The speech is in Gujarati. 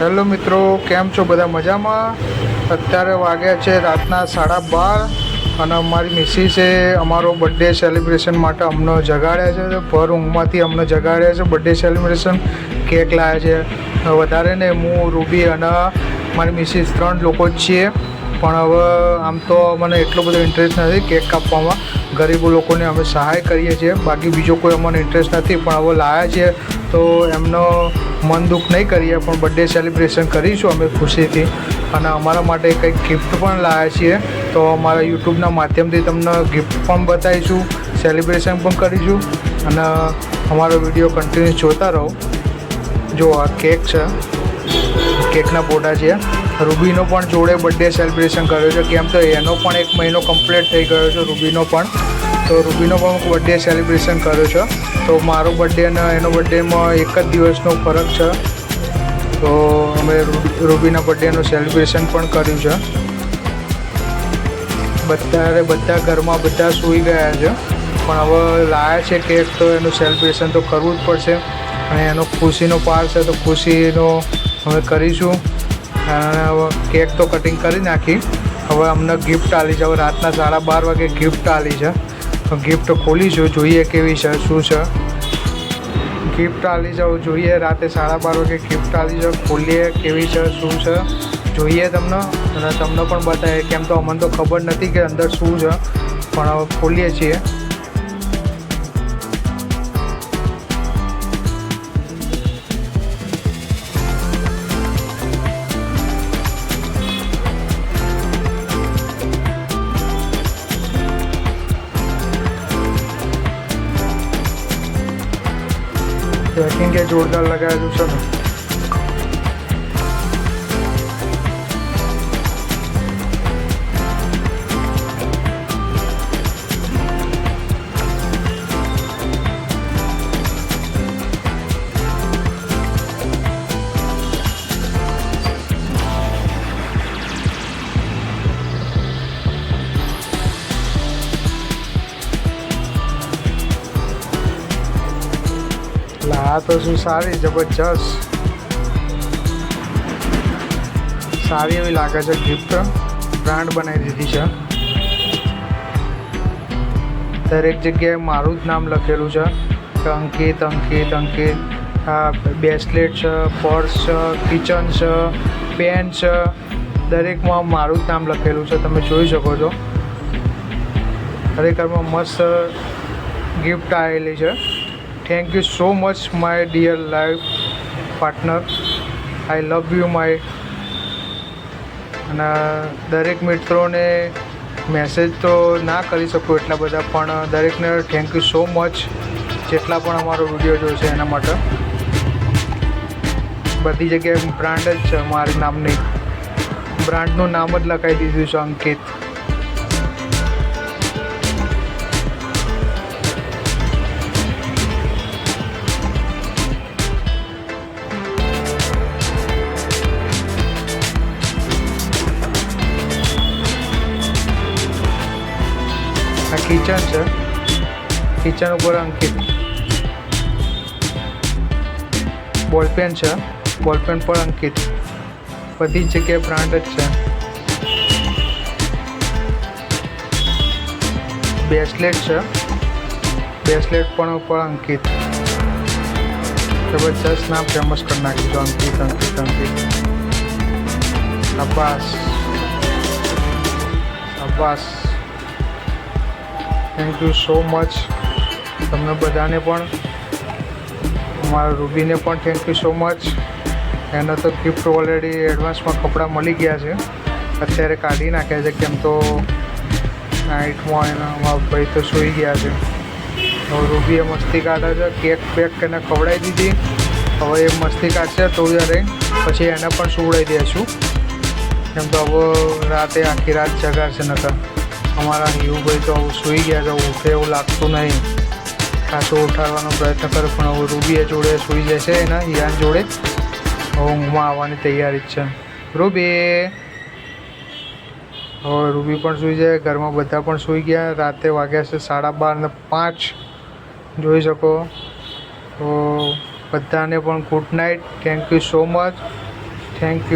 હેલો મિત્રો, કેમ છો બધા? મજામાં? અત્યારે વાગ્યા છે રાતના 12:30 અને અમારી મિસિસે અમારો બર્થડે સેલિબ્રેશન માટે અમને જગાડ્યા છે. ભર ઊંઘમાંથી અમને જગાડ્યા છે. બર્થડે સેલિબ્રેશન કેક લાવ્યા છે. વધારે ને હું, રૂબી અને મારી મિસિસ 3 લોકો જ છીએ. પણ હવે આમ તો મને એટલો બધો ઇન્ટરેસ્ટ નથી કેક કાપવામાં. ગરીબ લોકોને અમે સહાય કરીએ છીએ, બાકી બીજો કોઈ અમને ઇન્ટરેસ્ટ નથી. પણ હવે લાવ્યા છીએ તો એમનો મન દુઃખ નહીં કરીએ, પણ બર્થડે સેલિબ્રેશન કરીશું અમે ખુશીથી. અને અમારા માટે કંઈક ગિફ્ટ પણ લાવ્યા છીએ, તો અમારા યુટ્યુબના માધ્યમથી તમને ગિફ્ટ પણ બતાવીશું, સેલિબ્રેશન પણ કરીશું. અને અમારો વિડીયો કન્ટિન્યુ જોતા રહો. જો આ કેક છે, કેકના ફોટા છે. રૂબીનો પણ જોડે બર્થડે સેલિબ્રેશન કર્યો છે, કેમ તો એનો પણ 1 મહિનો કમ્પ્લીટ થઈ ગયો છે રૂબીનો પણ. તો રૂબીનો પણ બર્થડે સેલિબ્રેશન કર્યો છે. તો મારો બર્થડે અને એનો બર્થડેમાં 1 જ દિવસનો ફરક છે. તો અમે રૂબીના બર્થડેનું સેલિબ્રેશન પણ કર્યું છે. બધા ઘરમાં બધા સૂઈ ગયા છે, પણ હવે લાવ્યા છે કેક, તો એનું સેલિબ્રેશન તો કરવું જ પડશે. અને એનો ખુશીનો પાર છે, તો ખુશીનો અમે કરીશું. અને હવે કેક તો કટિંગ કરી નાખી. હવે અમને ગિફ્ટ આપી છે. હવે રાતના 12:30 વાગે ગિફ્ટ આપી છે. તો ગિફ્ટ ખોલીશું, જોઈએ કેવી છે, શું છે. ગિફ્ટ આપી છે, જોઈએ. રાતે 12:30 વાગે ગિફ્ટ આપી છે, ખોલીએ કેવી છે, શું છે, જોઈએ તમને. અને તમને પણ બતાવીએ, કેમ તો અમને તો ખબર નથી કે અંદર શું છે. પણ હવે ખોલીએ છીએ. પેકિંગ કે જોરદાર લગાવેલું છે ને. આ તો શું સારી, જબરજસ્ત, સારી એવી લાગે છે ગિફ્ટ. બ્રાન્ડ બનાવી દીધી છે. દરેક જગ્યાએ મારું જ નામ લખેલું છે કે અંકિત અંકિત અંકિત. આ બ્રેસલેટ છે, પર્સ છે, કિચન છે, પેન છે, દરેકમાં મારું જ નામ લખેલું છે. તમે જોઈ શકો છો. ખરેખરમાં મસ્ત ગિફ્ટ આવેલી છે. Thank you so much my dear life partner. I love you my. અને દરેક મિત્રોને મેસેજ તો ના કરી શકું એટલા બધા, પણ દરેકને થેન્ક યુ સો મચ, જેટલા પણ અમારો વિડીયો જોશે એના માટે. બધી જગ્યાએ બ્રાન્ડ જ છે મારી નામની. બ્રાન્ડનું નામ જ લખાવી દીધું છે, અંકિત. આ કિચન છે, કિચન ઉપર અંકિત. બોલપેન છે, બોલપેન પર અંકિત. બધી જ જગ્યાએ બ્રાન્ડ જ છે. બ્રેસલેટ છે, બ્રેસલેટ પણ ઉપર અંકિત. જબરજસ્ત નામ ફેમસ કરી નાખ્યું છે, અંકિત અંકિત અંકિત. શાબાશ શાબાશ. Thank you so much. તમને બધાને પણ, અમારા રૂબીને પણ થેન્ક યુ સો મચ. એને તો ગિફ્ટ ઓલરેડી એડવાન્સમાં કપડાં મળી ગયા છે. અત્યારે કાઢી નાખ્યા છે, કેમ તો નાઇટમાં એના અમારા ભાઈ તો સૂઈ ગયા છે. હવે રૂબીએ મસ્તી કાઢે છે. કેક પેક એને ખવડાવી દીધી. હવે એ મસ્તી કાઢશે થોડી વાર રહીને, પછી એને પણ સુવડાવી દઈશું. કેમ તો હવે રાતે આખી રાત જગાડશે. નકર અમારા હિયુભાઈ તો સૂઈ ગયા છે, ઉઠે એવું લાગતું નહીં. ખાસો ઉઠાડવાનો પ્રયત્ન કરે, પણ હવે રૂબીએ જોડે સૂઈ જશે એના હિયાન જોડે. હવે ઊંઘમાં આવવાની તૈયારી જ છે રૂબી. હવે રૂબી પણ સૂઈ જાય, ઘરમાં બધા પણ સૂઈ ગયા. રાતે વાગ્યા છે 12:05. જોઈ શકો. તો બધાને પણ good night. Thank you so much. Thank you.